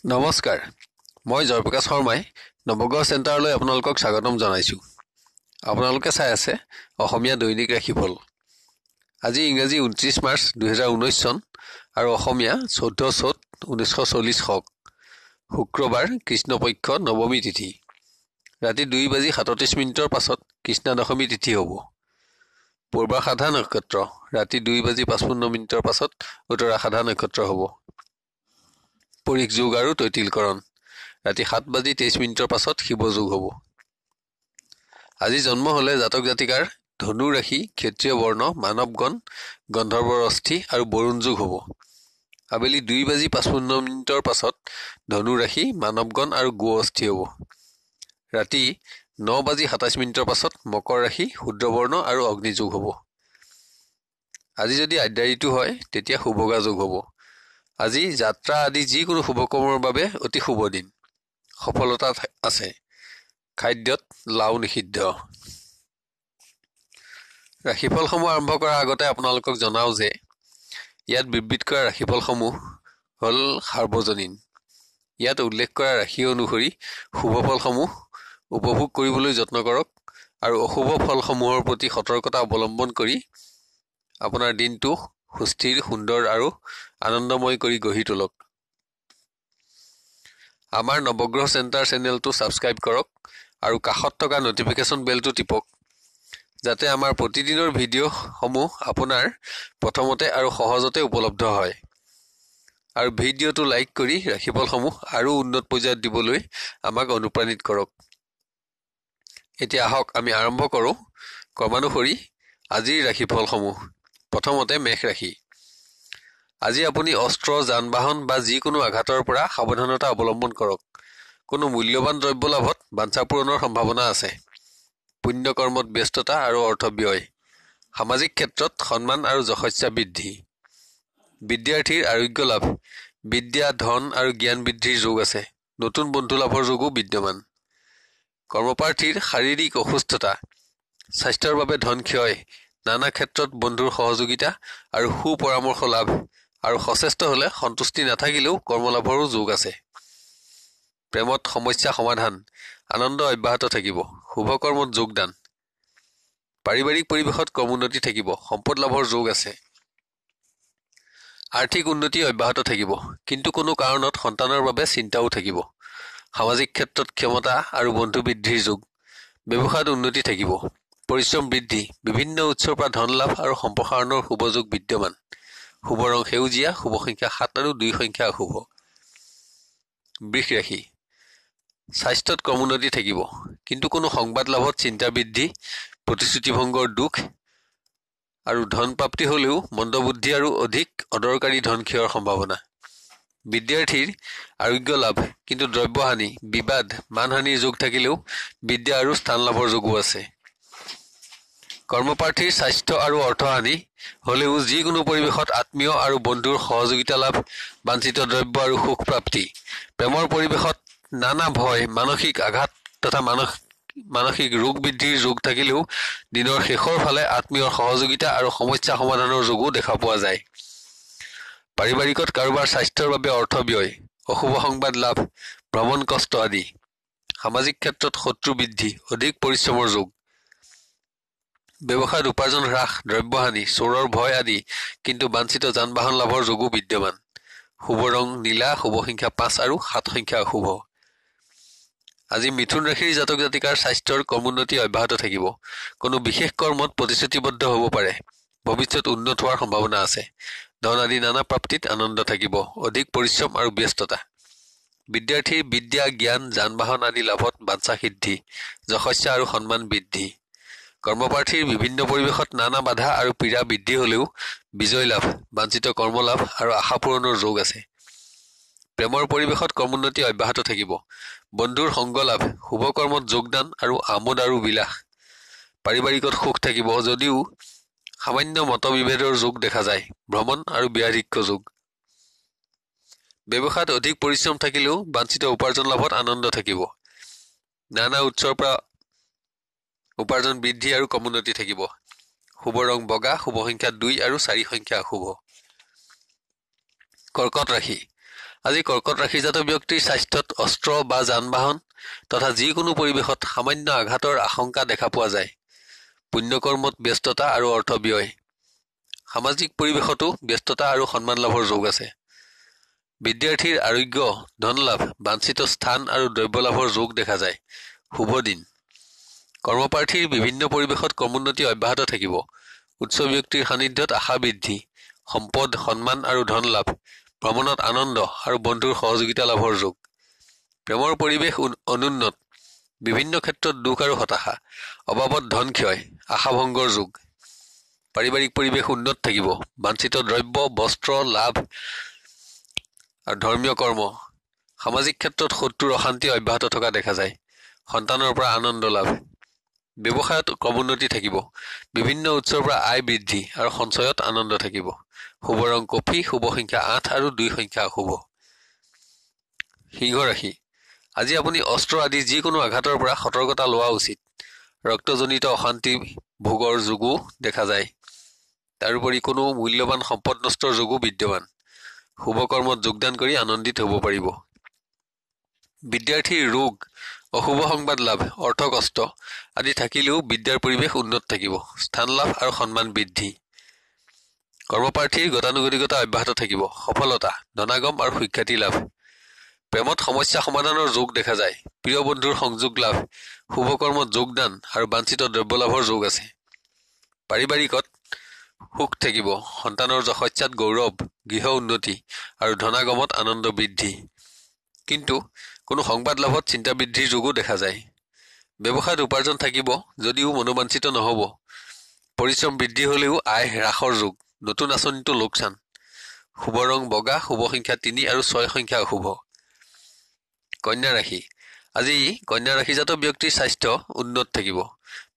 নমস্কাৰ, মই জয়প্ৰকাশ শৰ্মাই নৱগ্ৰহ চেণ্টাৰলৈ আপোনালোকক স্বাগতম জনাইছোঁ। আপোনালোকে চাই আছে অসমীয়া দৈনিক ৰাশিফল। আজি ইংৰাজী 29 মাৰ্চ 2019 চন আৰু অসমীয়া 14 চ'ত 1940 শক। শুক্ৰবাৰ কৃষ্ণপক্ষ নৱমী তিথি। ৰাতি 2:37 পাছত কৃষ্ণা দশমী তিথি হ'ব। পূৰ্বাষাঢ়া নক্ষত্ৰ ৰাতি 2:55 পাছত উত্তৰাষাঢ়া নক্ষত্ৰ হ'ব। পৰিক যোগ আৰু তৈতিলকৰণ ৰাতি 7:23 পাছত শিৱ যোগ হ'ব। আজি জন্ম হলে জাতক জাতিকাৰ ধনু ৰাশি, ক্ষত্ৰিয় বৰ্ণ, মানৱগণ, গন্ধৰ্বৰ অস্থি আৰু বৰুণ যোগ হ'ব। আবেলি 2:55 পাছত ধনু ৰাশি, মানৱগণ আৰু গো অস্থি হ'ব। ৰাতি 9:27 পাছত মকৰ ৰাশি, শূদ্ৰবৰ্ণ আৰু অগ্নি যোগ হ'ব। আজি যদি আদ্যাৰিটো হয় তেতিয়া শুভগা যোগ হ'ব। আজি যাত্ৰা আদি যিকোনো শুভকৰ্মৰ বাবে অতি শুভ দিন। সফলতা আছে। খাদ্যত লাও নিষিদ্ধ। ৰাশিফলসমূহ আৰম্ভ কৰাৰ আগতে আপোনালোকক জনাওঁ যে ইয়াত বিবৃত কৰা ৰাশিফলসমূহ হ'ল সাৰ্বজনীন। ইয়াত উল্লেখ কৰা ৰাশি অনুসৰি শুভ ফলসমূহ উপভোগ কৰিবলৈ যত্ন কৰক আৰু অশুভ ফলসমূহৰ প্ৰতি সতৰ্কতা অৱলম্বন কৰি আপোনাৰ দিনটো সুস্থিৰ, সুন্দৰ আৰু আনন্দময় কৰি গঢ়ি তোলক। আমাৰ নৱগ্ৰহ চেণ্টাৰ চেনেলটো ছাবস্ক্ৰাইব কৰক আৰু কাষত থকা নটিফিকেশ্যন বেলটো টিপক, যাতে আমাৰ প্ৰতিদিনৰ ভিডিঅ'সমূহ আপোনাৰ প্ৰথমতে আৰু সহজতে উপলব্ধ হয়। আৰু ভিডিঅ'টো লাইক কৰি ৰাশিফলসমূহ আৰু উন্নত পৰ্যায়ত দিবলৈ আমাক অনুপ্ৰাণিত কৰক। এতিয়া আহক আমি আৰম্ভ কৰোঁ ক্ৰমানুসৰি আজিৰ ৰাশিফলসমূহ। প্ৰথমতে মেষ ৰাশি। আজি আপুনি অস্ত্ৰ, যান বাহন বা যিকোনো আঘাতৰ পৰা সাৱধানতা অৱলম্বন কৰক। কোনো মূল্যৱান দ্ৰব্য লাভত বাঞ্ছা পূৰণৰ সম্ভাৱনা আছে। পুণ্য কৰ্মত ব্যস্ততা আৰু অৰ্থ ব্যয়। সামাজিক ক্ষেত্ৰত সন্মান আৰু যশস্যা বৃদ্ধি। বিদ্যাৰ্থীৰ আৰোগ্য লাভ। বিদ্যা, ধন আৰু জ্ঞান বৃদ্ধিৰ যোগ আছে। নতুন বন্ধু লাভৰ যোগো বিদ্যমান। কৰ্মপ্ৰাৰ্থীৰ শাৰীৰিক অসুস্থতা, স্বাস্থ্যৰ বাবে ধন ক্ষয়, নানা ক্ষেত্ৰত বন্ধুৰ সহযোগিতা আৰু সুপৰামৰ্শ লাভ আৰু সচেষ্ট হলে সন্তুষ্টি নাথাকিলেও কৰ্মলাভৰো যোগ আছে। প্ৰেমত সমস্যা সমাধান, আনন্দ অব্যাহত থাকিব। শুভ কৰ্মত যোগদান। পাৰিবাৰিক পৰিৱেশত কৰ্মোন্নতি থাকিব। সম্পদ লাভৰ যোগ আছে। আৰ্থিক উন্নতি অব্যাহত থাকিব, কিন্তু কোনো কাৰণত সন্তানৰ বাবে চিন্তাও থাকিব। সামাজিক ক্ষেত্ৰত ক্ষমতা আৰু বন্ধু বৃদ্ধিৰ যোগ। ব্যৱসায়ত উন্নতি থাকিব। পৰিশ্ৰম বৃদ্ধি। বিভিন্ন উৎসৰ পৰা ধন লাভ আৰু সম্প্ৰসাৰণৰ শুভ যোগ বিদ্যমান। শুভ ৰং সেউজীয়া। শুভ সংখ্যা 7 আৰু 2 সংখ্যা অশুভ। বৃষ ৰাশি। স্বাস্থ্যত কৰ্মোন্নতি থাকিব, কিন্তু কোনো সংবাদ লাভত চিন্তা বৃদ্ধি, প্ৰতিশ্ৰুতিভংগৰ দুখ আৰু ধন প্ৰাপ্তি হলেও মন্দবুদ্ধি আৰু অধিক অদৰকাৰী ধন ক্ষয়ৰ সম্ভাৱনা। বিদ্যাৰ্থীৰ আৰোগ্য লাভ, কিন্তু দ্ৰব্যহানি, বিবাদ, মানহানিৰ যোগ থাকিলেও বিদ্যা আৰু স্থান লাভৰ যোগো আছে। কৰ্মপ্ৰাৰ্থীৰ স্বাস্থ্য আৰু অৰ্থহানি হলেও যিকোনো পৰিৱেশত আত্মীয় আৰু বন্ধুৰ সহযোগিতা লাভ, বাঞ্ছিত দ্ৰব্য আৰু সুখ প্ৰাপ্তি। প্ৰেমৰ পৰিৱেশত নানা ভয়, মানসিক আঘাত তথা মানসিক ৰোগ বৃদ্ধিৰ যোগ থাকিলেও দিনৰ শেষৰ ফালে আত্মীয়ৰ সহযোগিতা আৰু সমস্যা সমাধানৰ যোগো দেখা পোৱা যায়। পাৰিবাৰিকত কাৰোবাৰ স্বাস্থ্যৰ বাবে অৰ্থ ব্যয়, অশুভ সংবাদ লাভ, ভ্ৰমণ কষ্ট আদি। সামাজিক ক্ষেত্ৰত শত্ৰু বৃদ্ধি, অধিক পৰিশ্ৰমৰ যোগ। ব্যৱসায়ত উপাৰ্জন হ্ৰাস, দ্ৰব্যহানি, চোৰৰ ভয় আদি, কিন্তু বাঞ্ছিত যান বাহন লাভৰ যোগো বিদ্যমান। শুভ ৰং নীলা। শুভ সংখ্যা 5 আৰু 7 সংখ্যা অশুভ। আজি মিথুন ৰাশিৰ জাতক জাতিকাৰ স্বাস্থ্যৰ কৰ্মোন্নতি অব্যাহত থাকিব। কোনো বিশেষ কৰ্মত প্ৰতিশ্ৰুতিবদ্ধ হ'ব পাৰে। ভৱিষ্যত উন্নত হোৱাৰ সম্ভাৱনা আছে। ধন আদি নানা প্ৰাপ্তিত আনন্দ থাকিব। অধিক পৰিশ্ৰম আৰু ব্যস্ততা। বিদ্যাৰ্থীৰ বিদ্যা, জ্ঞান, যান বাহন আদি লাভত বাঞ্ছা সিদ্ধি, যশস্যা আৰু সন্মান বৃদ্ধি। কৰ্মপ্ৰাৰ্থীৰ বিভিন্ন পৰিৱেশত নানা বাধা আৰু পীড়া বৃদ্ধি হলেও বিজয় লাভ, বাঞ্ছিত কৰ্ম লাভ আৰু আশা পূৰণৰ যোগ আছে। প্ৰেমৰ পৰিৱেশত কৰ্মোন্নতি অব্যাহত থাকিব। বন্ধুৰ সংগ লাভ, শুভ কৰ্মত যোগদান আৰু আমোদ আৰু বিলাস। পাৰিবাৰিকত সুখ থাকিব যদিও সামান্য মতবিভেদৰ যোগ দেখা যায়। ভ্ৰমণ আৰু ব্যাধিক্য যোগ। ব্যৱসায়ত অধিক পৰিশ্ৰম থাকিলেও বাঞ্ছিত উপাৰ্জন লাভত আনন্দ থাকিব। নানা উৎসৰ পৰা উপাৰ্জন বৃদ্ধি আৰু কৰ্মোন্নতি থাকিব। শুভ ৰং বগা। শুভ সংখ্যা 2 আৰু 4 সংখ্যা অশুভ। কৰ্কট ৰাশি। আজি কৰ্কট ৰাশিজাত ব্যক্তিৰ স্বাস্থ্যত অস্ত্ৰ বা যান-বাহন তথা যিকোনো পৰিৱেশত সামান্য আঘাতৰ আশংকা দেখা পোৱা যায়। পুণ্যকৰ্মত ব্যস্ততা আৰু অৰ্থ ব্যয়। সামাজিক পৰিৱেশতো ব্যস্ততা আৰু সন্মান লাভৰ যোগ আছে। বিদ্যাৰ্থীৰ আৰোগ্য, ধন লাভ, বাঞ্ছিত স্থান আৰু দ্ৰব্য লাভৰ যোগ দেখা যায়। শুভ দিন। কৰ্মপ্ৰাৰ্থীৰ বিভিন্ন পৰিৱেশত কৰ্মোন্নতি অব্যাহত থাকিব। উচ্চ ব্যক্তিৰ সান্নিধ্যত আশা বৃদ্ধি, সম্পদ, সন্মান আৰু ধন লাভ, ভ্ৰমণত আনন্দ আৰু বন্ধুৰ সহযোগিতা লাভৰ যোগ। প্ৰেমৰ পৰিৱেশ অনুন্নত, বিভিন্ন ক্ষেত্ৰত দুখ আৰু হতাশা, অবাবত ধন ক্ষয়, আশাভংগৰ যোগ। পাৰিবাৰিক পৰিৱেশ উন্নত থাকিব। বাঞ্ছিত দ্ৰব্য, বস্ত্ৰ লাভ আৰু ধৰ্মীয় কৰ্ম। সামাজিক ক্ষেত্ৰত শত্ৰুৰ অশান্তি অব্যাহত থকা দেখা যায়। সন্তানৰ পৰা আনন্দ লাভ। ব্যৱসায়ত ক্ৰমোন্নতি থাকিব। বিভিন্ন উৎসৰ পৰা আয় বৃদ্ধি আৰু সঞ্চয়ত আনন্দ থাকিব। শুভ ৰং কফি, শুভ সংখ্যা 8 আৰু 2 সংখ্যা অশুভ। সিংহ ৰাশি। আজি আপুনি অস্ত্ৰ আদি যিকোনো আঘাতৰ পৰা সতৰ্কতা লোৱা উচিত। ৰক্তজনিত অশান্তি ভোগৰ যোগো দেখা যায়। তাৰোপৰি কোনো মূল্যৱান সম্পদ নষ্টৰ যোগো বিদ্যমান। শুভ কৰ্মত যোগদান কৰি আনন্দিত হ'ব পাৰিব। বিদ্যাৰ্থীৰ ৰোগ, অশুভ সংবাদ লাভ, অৰ্থ কষ্ট আদি থাকিলেও বিদ্যাৰ পৰিৱেশ উন্নত থাকিব। স্থান লাভ আৰু সন্মান বৃদ্ধি। কৰ্মপ্ৰাৰ্থীৰ গতানুগতিকতা অব্যাহত থাকিব। সফলতা, ধনাগম আৰু সুখ্যাতি লাভ। প্ৰেমত সমস্যা সমাধানৰ যোগ দেখা যায়। প্ৰিয় বন্ধুৰ সংযোগ লাভ, শুভ কৰ্মত যোগদান আৰু বাঞ্ছিত দ্ৰব্য লাভৰ যোগ আছে। পাৰিবাৰিকত সুখ থাকিব। সন্তানৰ যশস্যাত গৌৰৱ, গৃহ উন্নতি আৰু ধনাগমত আনন্দ বৃদ্ধি। কিন্তু কোনো সংবাদ লাভত চিন্তা বৃদ্ধিৰ যোগো দেখা যায়। ব্যৱসায়ত উপাৰ্জন থাকিব যদিও মনোবাঞ্ছিত নহ'ব। পৰিশ্ৰম বৃদ্ধি হ'লেও আয় হ্ৰাসৰ যোগ। নতুন আঁচনিটো লোকচান। শুভ ৰং বগা, শুভ সংখ্যা 3 আৰু 6 সংখ্যা অশুভ। কন্যা ৰাশি। আজি কন্যা ৰাশিজাত ব্যক্তিৰ স্বাস্থ্য উন্নত থাকিব।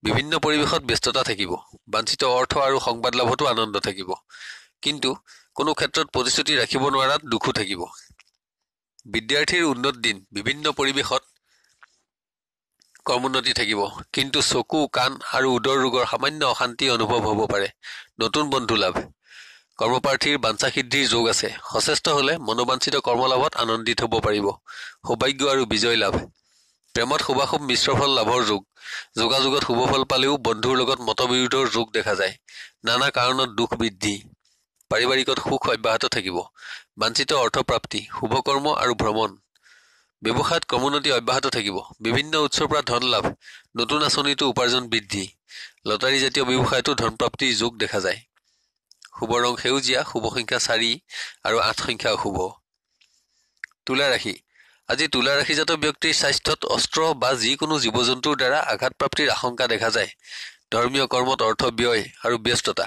বিভিন্ন পৰিৱেশত ব্যস্ততা থাকিব। বাঞ্ছিত অৰ্থ আৰু সংবাদ লাভতো আনন্দ থাকিব। কিন্তু কোনো ক্ষেত্ৰত প্ৰতিশ্ৰুতি ৰাখিব নোৱাৰাত দুখো থাকিব। বিদ্যাৰ্থীৰ উন্নত দিন। বিভিন্ন পৰিৱেশত কৰ্মোন্নতি থাকিব। কিন্তু চকু, কাণ আৰু উদৰ ৰোগৰ সামান্য অশান্তি অনুভৱ হ'ব পাৰে। নতুন বন্ধু লাভ। কৰ্মপ্ৰাৰ্থীৰ বাঞ্ছা সিদ্ধিৰ যোগ আছে। সচেষ্ট হ'লে মনোবাঞ্ছিত কৰ্মলাভত আনন্দিত হ'ব পাৰিব। সৌভাগ্য আৰু বিজয় লাভ। প্ৰেমত শুভাশুভ মিশ্ৰ ফল লাভৰ যোগ। যোগাযোগত শুভ ফল পালেও বন্ধুৰ লগত মতবিৰোধৰ যোগ দেখা যায়। নানা কাৰণত দুখ বৃদ্ধি। পাৰিবাৰিকত সুখ অব্যাহত থাকিব। বাঞ্ছিত অৰ্থপ্ৰাপ্তি, শুভকৰ্ম আৰু ভ্ৰমণ। ব্যৱসায়ত ক্ৰমোন্নতি অব্যাহত থাকিব। বিভিন্ন উৎসৰ পৰা ধন লাভ, নতুন আঁচনিতো উপাৰ্জন বৃদ্ধি। লটাৰী জাতীয় ব্যৱসায়তো ধনপ্ৰাপ্তিৰ যোগ দেখা যায়। শুভ ৰং সেউজীয়া, শুভ সংখ্যা 4 আৰু 8 সংখ্যা অশুভ। তুলা ৰাশি। আজি তুলা ৰাশিজাত ব্যক্তিৰ স্বাস্থ্যত অস্ত্ৰ বা যিকোনো জীৱ জন্তুৰ দ্বাৰা আঘাতপ্ৰাপ্তিৰ আশংকা দেখা যায়। ধৰ্মীয় কৰ্মত অৰ্থ ব্যয় আৰু ব্যস্ততা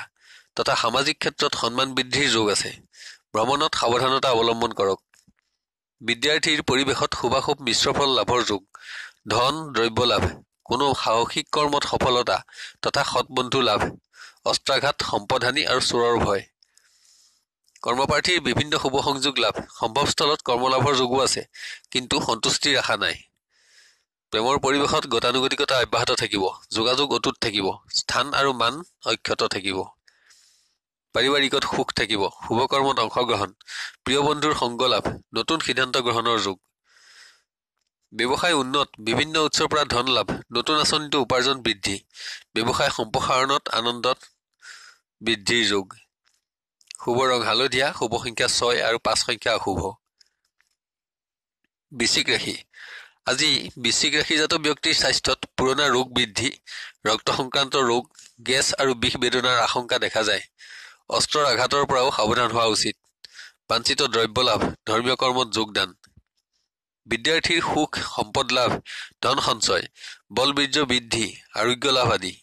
তথা সামাজিক ক্ষেত্ৰত সন্মান বৃদ্ধিৰ যোগ আছে। ভ্ৰমণত সাৱধানতা অৱলম্বন কৰক। বিদ্যাৰ্থীৰ পৰিৱেশত শুভাশুভ মিশ্ৰ ফল লাভৰ যোগ। ধন, দ্ৰব্য লাভ, কোনো সাহসিক কৰ্মত সফলতা তথা সৎ বন্ধু লাভ। অস্ত্ৰাঘাত, সম্পদহানি আৰু চোৰৰ ভয়। কৰ্মপ্ৰাৰ্থীৰ বিভিন্ন শুভ সংযোগ লাভ। সম্ভৱস্থলত কৰ্মলাভৰ যোগো আছে, কিন্তু সন্তুষ্টিৰ আশা নাই। প্ৰেমৰ পৰিৱেশত গতানুগতিকতা অব্যাহত থাকিব। যোগাযোগ অটুট থাকিব। স্থান আৰু মান অক্ষত থাকিব। পাৰিবাৰিকত সুখ থাকিব। শুভ কৰ্মত অংশগ্ৰহণ, প্ৰিয় বন্ধুৰ সংগ লাভ, নতুন সিদ্ধান্ত গ্ৰহণৰ যোগ। ব্যৱসায় উন্নত, বিভিন্ন উৎসৰ পৰা ধন লাভ, নতুন আঁচনিতো উপাৰ্জন বৃদ্ধি। ব্যৱসায় সম্প্ৰসাৰণত আনন্দত বৃদ্ধিৰ যোগ। শুভ ৰং হালধীয়া, শুভ সংখ্যা 6 আৰু 5 সংখ্যা অশুভ। বৃশ্চিক ৰাশি। আজি বৃশ্চিক ৰাশিজাত ব্যক্তিৰ স্বাস্থ্যত পুৰণা ৰোগ বৃদ্ধি, ৰক্ত সংক্ৰান্ত ৰোগ, গেছ আৰু বিষ বেদনাৰ আশংকা দেখা যায়। অস্ত্ৰৰ আঘাতৰ পৰাও সাৱধান হোৱা উচিত। বাঞ্ছিত দ্ৰব্য লাভ, ধৰ্মীয় কৰ্মত যোগদান। বিদ্যাৰ্থীৰ সুখ, সম্পদ লাভ, ধন সঞ্চয়, বলবীৰ্য বৃদ্ধি, আৰোগ্য লাভ আদি।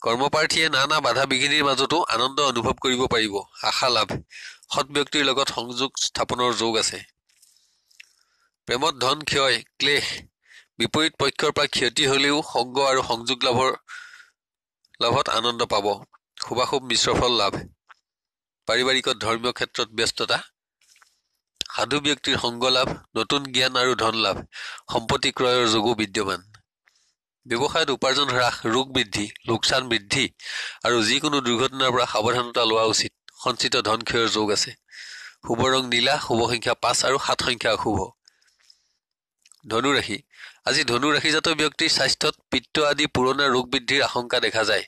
কৰ্মপ্ৰাৰ্থীয়ে নানা বাধা বিঘিনিৰ মাজতো আনন্দ অনুভৱ কৰিব পাৰিব। আশা লাভ, সৎ ব্যক্তিৰ লগত সংযোগ স্থাপনৰ যোগ আছে। প্ৰেমত ধন ক্ষয়, ক্লেশ, বিপৰীত পক্ষৰ পৰা ক্ষতি হ'লেও সংগ আৰু সংযোগ লাভত আনন্দ পাব। শুভাশুভ মিশ্ৰ ফল লাভ। পাৰিবাৰিকত ধৰ্মীয় ক্ষেত্ৰত ব্যস্ততা। সাধু ব্যক্তিৰ সংগ লাভ, নতুন জ্ঞান আৰু ধন লাভ, সম্পত্তি ক্ৰয়ৰ যোগো বিদ্যমান। ব্যৱসায়ত উপাৰ্জন হ্ৰাস, ৰোগ বৃদ্ধি, লোকচান বৃদ্ধি আৰু যিকোনো দুৰ্ঘটনাৰ পৰা সাৱধানতা লোৱা উচিত। সঞ্চিত ধন ক্ষয়ৰ যোগ আছে। শুভ ৰং নীলা, শুভ সংখ্যা 5 আৰু 7 সংখ্যা অশুভ। ধনু ৰাশি। আজি ধনু ৰাশিজাত ব্যক্তিৰ স্বাস্থ্যত পিত্ত আদি পুৰণা ৰোগ বৃদ্ধিৰ আশংকা দেখা যায়।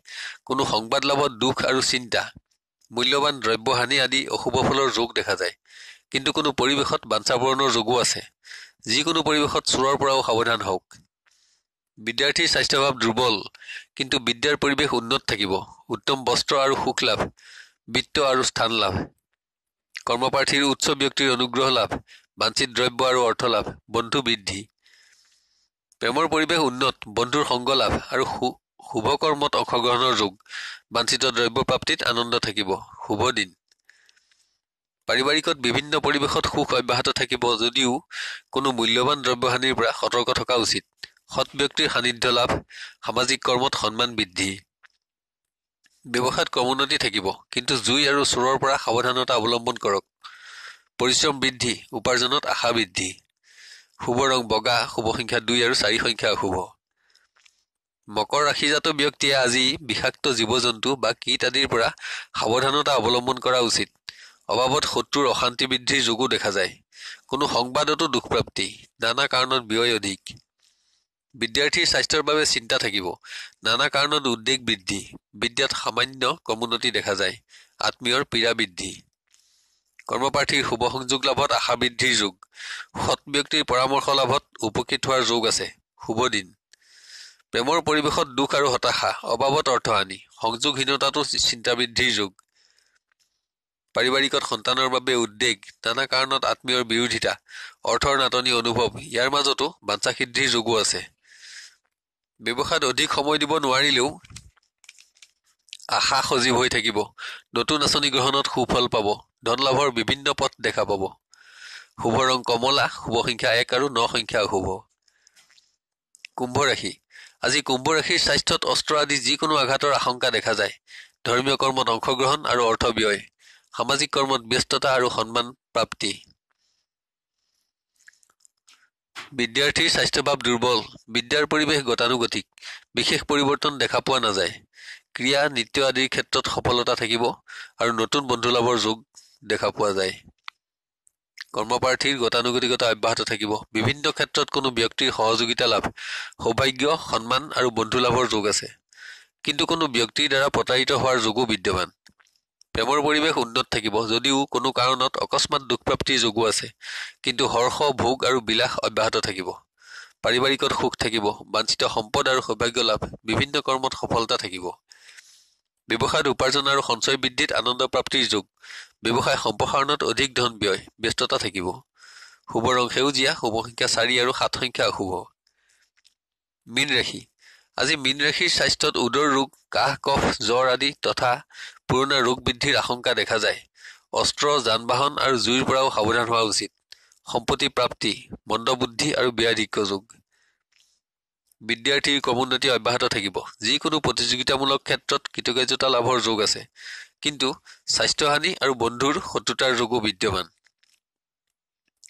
কোনো সংবাদ লাভত দুখ আৰু চিন্তা, মূল্যৱান দ্ৰব্য হানি আদি অশুভ ফলৰ যোগ দেখা যায়। কিন্তু কোনো পৰিৱেশত বাঞ্ছা পূৰণৰ যোগো আছে। যিকোনো পৰিৱেশত চোৰৰ পৰাও সাৱধান হওক। বিদ্যাৰ্থীৰ স্বাস্থ্যভাৱ দুৰ্বল, কিন্তু বিদ্যাৰ পৰিৱেশ উন্নত থাকিব। উত্তম বস্ত্ৰ আৰু সুখ লাভ, বিত্ত আৰু স্থান লাভ। কৰ্মপ্ৰাৰ্থীৰ উচ্চ ব্যক্তিৰ অনুগ্ৰহ লাভ, বাঞ্ছিত দ্ৰব্য আৰু অৰ্থ লাভ, বন্ধু বৃদ্ধি। প্ৰেমৰ পৰিৱেশ উন্নত, বন্ধুৰ সংগ লাভ আৰু শুভ কৰ্মত অংশগ্ৰহণৰ যোগ। বাঞ্ছিত দ্ৰব্য প্ৰাপ্তিত আনন্দ থাকিব। শুভ দিন। পাৰিবাৰিকত বিভিন্ন পৰিৱেশত সুখ অব্যাহত থাকিব যদিও কোনো মূল্যৱান দ্ৰব্যহানিৰ পৰা সতৰ্ক থকা উচিত। সৎ ব্যক্তিৰ সান্নিধ্য লাভ, সামাজিক কৰ্মত সন্মান বৃদ্ধি। ব্যৱসায়ত ক্ৰমোন্নতি থাকিব, কিন্তু জুই আৰু চোৰৰ পৰা সাৱধানতা অৱলম্বন কৰক। পৰিশ্ৰম বৃদ্ধি, উপাৰ্জনত আশা বৃদ্ধি। শুভ ৰং বগা, শুভ সংখ্যা 2 আৰু 4 সংখ্যা অশুভ। মকৰ ৰাশিজাত ব্যক্তিয়ে আজি বিষাক্ত জীৱ-জন্তু বা কীট আদিৰ পৰা সাৱধানতা অৱলম্বন কৰা উচিত। অভাৱত শত্ৰুৰ অশান্তি বৃদ্ধিৰ যোগো দেখা যায়। কোনো সংবাদতো দুখপ্ৰাপ্তি, নানা কাৰণত ব্যয় অধিক। বিদ্যাৰ্থীৰ স্বাস্থ্যৰ বাবে চিন্তা থাকিব, নানা কাৰণত উদ্বেগ বৃদ্ধি। বিদ্যাত সামান্য ক্ৰমোন্নতি দেখা যায়। আত্মীয়ৰ পীড়া বৃদ্ধি। কৰ্মপ্ৰাৰ্থীৰ শুভ সংযোগ লাভত আশা বৃদ্ধিৰ যোগ। সৎ ব্যক্তিৰ পৰামৰ্শ লাভত উপকৃত হোৱাৰ যোগ আছে। শুভ দিন। প্ৰেমৰ পৰিৱেশত দুখ আৰু হতাশা, অভাৱত অৰ্থহানি, সংযোগহীনতাতো চিন্তা বৃদ্ধিৰ যোগ। পাৰিবাৰিকত সন্তানৰ বাবে উদ্বেগ, নানা কাৰণত আত্মীয়ৰ বিৰোধিতা, অৰ্থৰ নাটনি অনুভৱ। ইয়াৰ মাজতো বাঞ্ছা সিদ্ধিৰ যোগো আছে। ব্যৱসায়ত অধিক সময় দিব নোৱাৰিলেও আশা সজীৱ হৈ থাকিব। নতুন আঁচনি গ্ৰহণত সুফল পাব। ধন লাভৰ বিভিন্ন পথ দেখা পাব। শুভ ৰং কমলা, শুভ সংখ্যা 1 আৰু 9 সংখ্যা অশুভ। কুম্ভ ৰাশি। আজি কুম্ভ ৰাশিৰ স্বাস্থ্যত অস্ত্ৰ আদি যিকোনো আঘাতৰ আশংকা দেখা যায়। ধৰ্মীয় কৰ্মত অংশগ্ৰহণ আৰু অৰ্থ ব্যয়। সামাজিক কৰ্মত ব্যস্ততা আৰু সন্মান প্ৰাপ্তি। বিদ্যাৰ্থীৰ স্বাস্থ্যভাৱ দুৰ্বল, বিদ্যাৰ পৰিৱেশ গতানুগতিক, বিশেষ পৰিৱৰ্তন দেখা পোৱা নাযায়। ক্ৰীড়া, নৃত্য আদিৰ ক্ষেত্ৰত সফলতা থাকিব আৰু নতুন বন্ধু লাভৰ যোগ দেখা পোৱা যায়। কৰ্মপ্ৰাৰ্থীৰ গতানুগতিকতা অব্যাহত থাকিব। বিভিন্ন ক্ষেত্ৰত কোনো ব্যক্তিৰ সহযোগিতা লাভ, সৌভাগ্য, সন্মান আৰু বন্ধু লাভৰ যোগ আছে। কিন্তু কোনো ব্যক্তিৰ দ্বাৰা প্ৰতাৰিত হোৱাৰ যোগো বিদ্যমান। প্ৰেমৰ পৰিৱেশ উন্নত থাকিব যদিও কোনো কাৰণত অকস্মাত দুখপ্ৰাপ্তিৰ যোগো আছে। কিন্তু হৰ্ষ, ভোগ আৰু বিলাস অব্যাহত থাকিব। পাৰিবাৰিকত সুখ থাকিব, বাঞ্ছিত সম্পদ আৰু সৌভাগ্য লাভ, বিভিন্ন কৰ্মত সফলতা থাকিব। ব্যৱসায়ত উপাৰ্জন আৰু সঞ্চয় বৃদ্ধিত আনন্দ প্ৰাপ্তিৰ যোগ। ব্যৱসায় সম্প্ৰসাৰণত অধিক ধন ব্যয়, ব্যস্ততা থাকিব। শুভ ৰং সেউজীয়া, শুভ সংখ্যা 4 আৰু 7 সংখ্যা অশুভ। মীন ৰাশি। আজি মীন ৰাশিৰ স্বাস্থ্যত উদৰ ৰোগ, কাহ, কফ, জ্বৰ আদি তথা পুৰণা ৰোগ বৃদ্ধিৰ আশংকা দেখা যায়। অস্ত্ৰ, যান-বাহন আৰু জুইৰ পৰাও সাৱধান হোৱা উচিত। সম্পত্তি প্ৰাপ্তি, মন্দবুদ্ধি আৰু ব্যাধিক্য যোগ। বিদ্যাৰ্থীৰ ক্ৰমোন্নতি অব্যাহত থাকিব। যিকোনো প্ৰতিযোগিতামূলক ক্ষেত্ৰত কৃতকাৰ্যতা লাভৰ যোগ আছে। কিন্তু স্বাস্থ্যহানি আৰু বন্ধুৰ শত্ৰুতাৰ যোগো বিদ্যমান।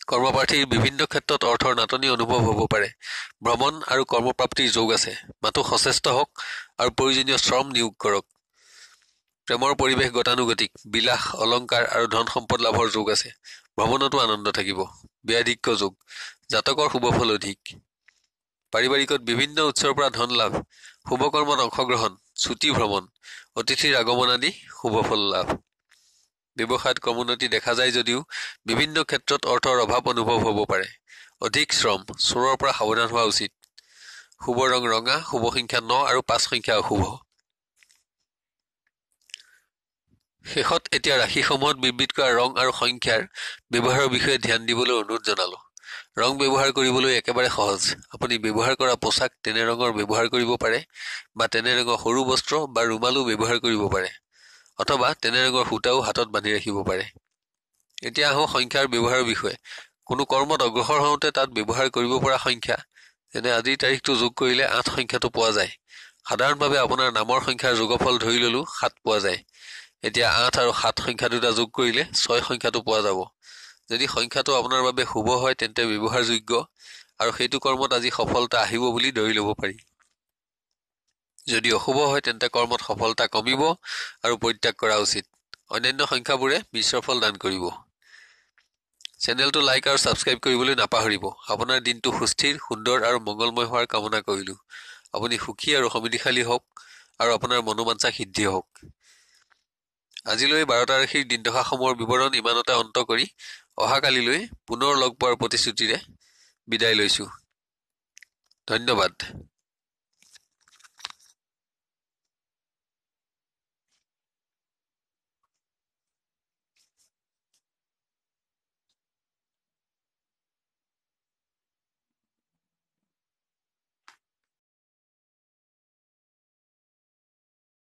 কৰ্মপ্ৰাৰ্থীৰ বিভিন্ন ক্ষেত্ৰত অৰ্থৰ নাটনি অনুভৱ হ'ব পাৰে। ভ্ৰমণ আৰু কৰ্মপ্ৰাপ্তিৰ যোগ আছে। মাথো সচেষ্ট হওক আৰু প্ৰয়োজনীয় শ্ৰম নিয়োগ কৰক। প্ৰেমৰ পৰিৱেশ গতানুগতিক, বিলাস, অলংকাৰ আৰু ধন সম্পদ লাভৰ যোগ আছে। ভ্ৰমণতো আনন্দ থাকিব। ব্যাধিক্য যোগ, জাতকৰ শুভফল অধিক। পাৰিবাৰিকত বিভিন্ন উৎসৰ পৰা ধন লাভ, শুভ কৰ্মত অংশগ্ৰহণ, ছুটি ভ্ৰমণ, অতিথিৰ আগমন আদি শুভফল লাভ। ব্যৱসায়ত ক্ৰমোন্নতি দেখা যায় যদিও বিভিন্ন ক্ষেত্ৰত অৰ্থৰ অভাৱ অনুভৱ হ'ব পাৰে। অধিক শ্ৰম, চোৰৰ পৰা সাৱধান হোৱা উচিত। শুভ ৰং ৰঙা, শুভ সংখ্যা 9 আৰু 5 সংখ্যা অশুভ। শেষত এতিয়া ৰাশিসমূহত বিবৃত কৰা ৰং আৰু সংখ্যাৰ ব্যৱহাৰৰ বিষয়ে ধ্যান দিবলৈ অনুৰোধ জনালো। ৰং ব্যৱহাৰ কৰিবলৈ একেবাৰে সহজ। আপুনি ব্যৱহাৰ কৰা পোছাক তেনে ৰঙৰ ব্যৱহাৰ কৰিব পাৰে বা তেনে ৰঙৰ সৰু বস্ত্ৰ বা ৰুমালো ব্যৱহাৰ কৰিব পাৰে, অথবা তেনে ৰঙৰ সূতাও হাতত বান্ধি ৰাখিব পাৰে। এতিয়া আহোঁ সংখ্যাৰ ব্যৱহাৰৰ বিষয়ে। কোনো কৰ্মত অগ্ৰসৰ হওঁতে তাত ব্যৱহাৰ কৰিব পৰা সংখ্যা, যেনে আজিৰ তাৰিখটো যোগ কৰিলে 8 সংখ্যাটো পোৱা যায়। সাধাৰণভাৱে আপোনাৰ নামৰ সংখ্যাৰ যোগফল ধৰি ললো 7 পোৱা যায়। এতিয়া 8 আৰু 7 সংখ্যা দুটা যোগ কৰিলে 6 সংখ্যাটো পোৱা যাব। যদি সংখ্যাটো আপোনাৰ বাবে শুভ হয় তেন্তে ব্যৱহাৰযোগ্য আৰু সেইটো কৰ্মত আজি সফলতা আহিব বুলি ধৰি ল'ব পাৰি। যদি অশুভ হয় তেন্তে কৰ্মত সফলতা কমিব আৰু পৰিত্যাগ কৰা উচিত। অন্যান্য সংখ্যাবোৰে মিশ্ৰ ফল দান কৰিব। চেনেলটো লাইক আৰু ছাবস্ক্ৰাইব কৰিবলৈ নাপাহৰিব। আপোনাৰ দিনটো সুস্থিৰ, সুন্দৰ আৰু মংগলময় হোৱাৰ কামনা কৰিলোঁ। আপুনি সুখী আৰু সমৃদ্ধিশালী হওক আৰু আপোনাৰ মনোবাঞ্ছা সিদ্ধি হওক। আজিলৈ 12টা ৰাশিৰ দিনদশাসমূহৰ বিৱৰণ ইমানতে অন্ত কৰি অহাকালিলৈ পুনৰ লগ পোৱাৰ প্ৰতিশ্ৰুতিৰে বিদায় লৈছোঁ। ধন্যবাদ।